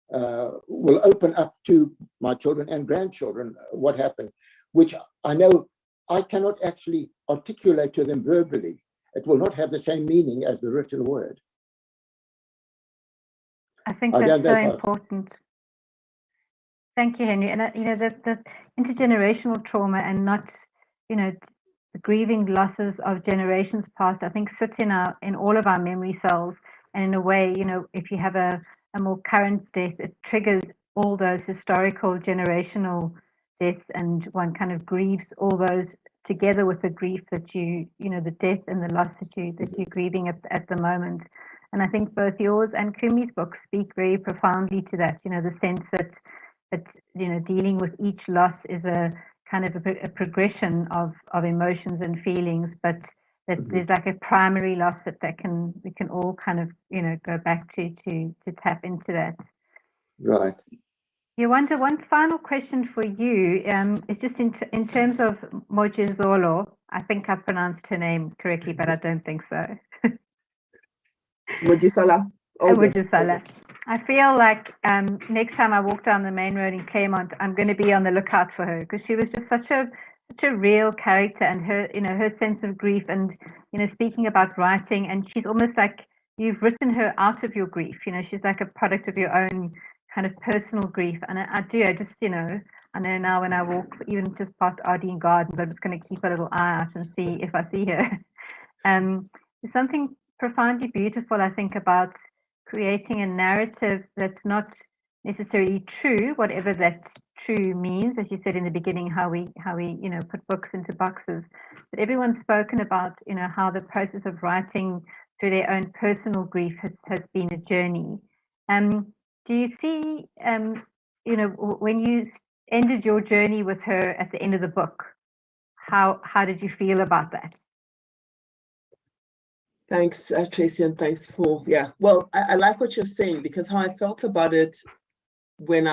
S4: will open up to my children and grandchildren what happened, which I know I cannot actually articulate to them verbally. It will not have the same meaning as the written word.
S1: I think that's so important. Thank you, Henry. And the intergenerational trauma and not, the grieving losses of generations past, I think sits in all of our memory cells. And in a way, if you have a more current death, it triggers all those historical generational deaths, and one kind of grieves all those together with the grief that the death and the loss that you're grieving at the moment. And I think both yours and Kumi's books speak very profoundly to that, the sense that dealing with each loss is a kind of a progression of emotions and feelings, but that there's like a primary loss that we can all kind of go back to tap into that.
S4: Right.
S1: Yewande, one final question for you. It's just in terms of Mojizolo. I think I pronounced her name correctly, but I don't think so.
S3: Mojisala.
S1: Mojisala. I feel like next time I walk down the main road in Claremont, I'm going to be on the lookout for her, because she was just such a real character, and her sense of grief, and speaking about writing, and she's almost like you've written her out of your grief. She's like a product of your own kind of personal grief. And I know now when I walk even just past Ardeen Gardens, I'm just going to keep a little eye out and see if I see her. There's something profoundly beautiful, I think, about creating a narrative that's not necessarily true, whatever that true means, as you said in the beginning, how we put books into boxes. But everyone's spoken about how the process of writing through their own personal grief has been a journey. Do you see when you ended your journey with her at the end of the book, how did you feel about that?
S3: Thanks, Tracy, and thanks for, well, I like what you're saying, because how I felt about it when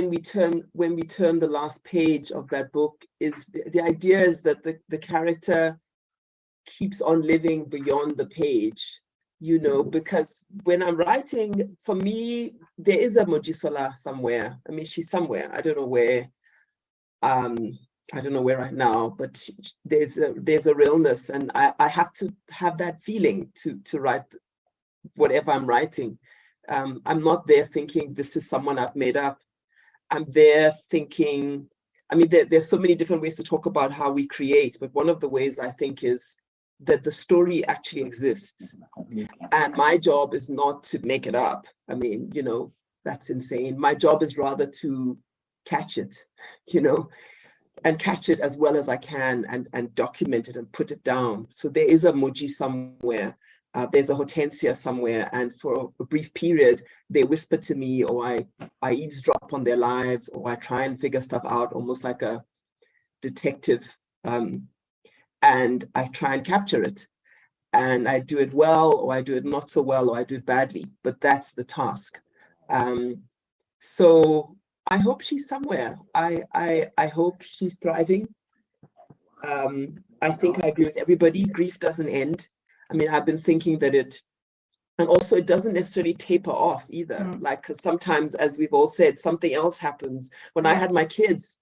S3: we turn the last page of that book is the idea is that the character keeps on living beyond the page, because when I'm writing, for me, there is a Mojisola somewhere. I mean, she's somewhere. I don't know where. I don't know where right now, but there's a realness, and I have to have that feeling to write whatever I'm writing. I'm not there thinking this is someone I've made up. I'm there thinking, I mean, there's so many different ways to talk about how we create, but one of the ways I think is that the story actually exists. And my job is not to make it up. I mean, that's insane. My job is rather to catch it, and catch it as well as I can and document it and put it down. So there is a Moji somewhere. There's a Hortensia somewhere, and for a brief period, they whisper to me, or I eavesdrop on their lives, or I try and figure stuff out, almost like a detective, and I try and capture it. And I do it well, or I do it not so well, or I do it badly, but that's the task. So I hope she's somewhere. I hope she's thriving. I think I agree with everybody. Grief doesn't end. I mean, I've been thinking that and also it doesn't necessarily taper off either. Because sometimes, as we've all said, something else happens. When I had my kids,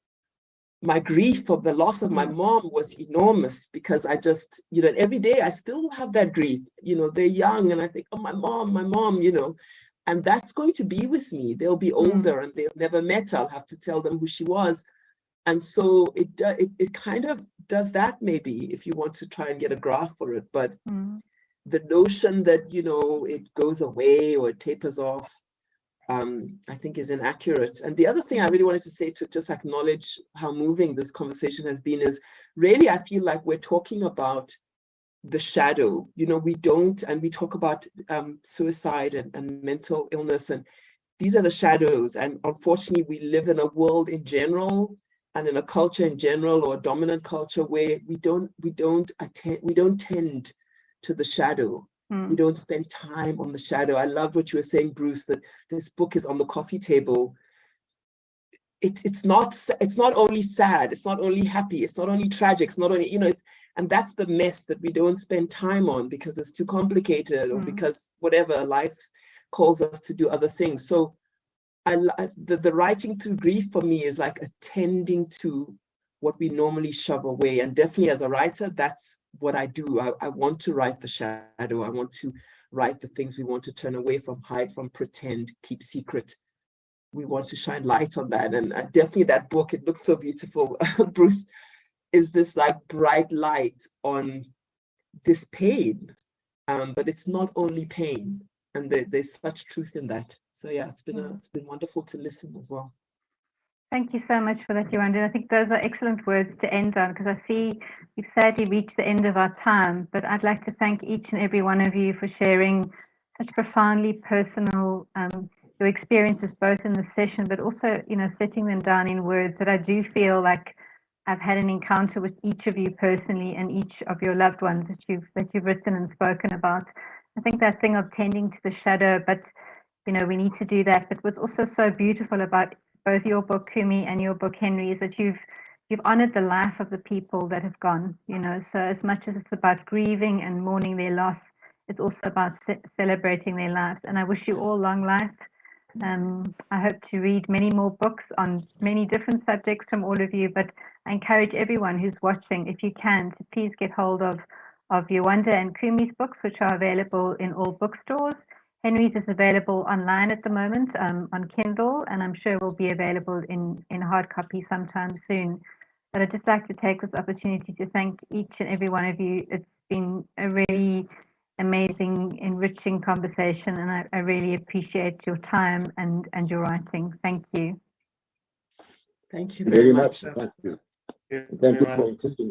S3: my grief of the loss of my mom was enormous, because I just, every day I still have that grief. They're young, and I think, oh, my mom, and that's going to be with me. They'll be older and they've never met. I'll have to tell them who she was. And so it kind of does that, maybe, if you want to try and get a graph for it. But the notion that, it goes away or it tapers off, I think is inaccurate. And the other thing I really wanted to say, to just acknowledge how moving this conversation has been, is really, I feel like we're talking about the shadow. We don't, and we talk about suicide and mental illness, and these are the shadows. And unfortunately, we live in a world in general, and in a culture in general, or a dominant culture, where we don't tend to the shadow. We don't spend time on the shadow. I loved what you were saying, Bruce, that this book is on the coffee table. It's not only sad, it's not only happy, it's not only tragic, it's not only, and that's the mess that we don't spend time on because it's too complicated, or because whatever, life calls us to do other things. So the writing through grief for me is like attending to what we normally shove away. And definitely as a writer, that's what I do. I want to write the shadow. I want to write the things we want to turn away from, hide from, pretend, keep secret. We want to shine light on that. And definitely that book, it looks so beautiful, Bruce, is this like bright light on this pain. But it's not only pain. And there's such truth in that. So yeah, it's been wonderful to listen as well.
S1: Thank you so much for that, Yewande. I think those are excellent words to end on, because I see we've sadly reached the end of our time, but I'd like to thank each and every one of you for sharing such profoundly personal your experiences, both in the session, but also, setting them down in words that I do feel like I've had an encounter with each of you personally, and each of your loved ones that you've written and spoken about. I think that thing of tending to the shadow, but we need to do that. But what's also so beautiful about both your book, Kumi, and your book, Henry, is that you've honored the life of the people that have gone. So as much as it's about grieving and mourning their loss, it's also about celebrating their lives. And I wish you all long life. I hope to read many more books on many different subjects from all of you, but I encourage everyone who's watching, if you can, to please get hold of Yewande and Kumi's books, which are available in all bookstores. Henry's is available online at the moment on Kindle, and I'm sure will be available in hard copy sometime soon. But I'd just like to take this opportunity to thank each and every one of you. It's been a really amazing, enriching conversation, and I really appreciate your time and your writing. Thank you.
S3: Thank you
S4: very much. Thank you. Thank you for including me.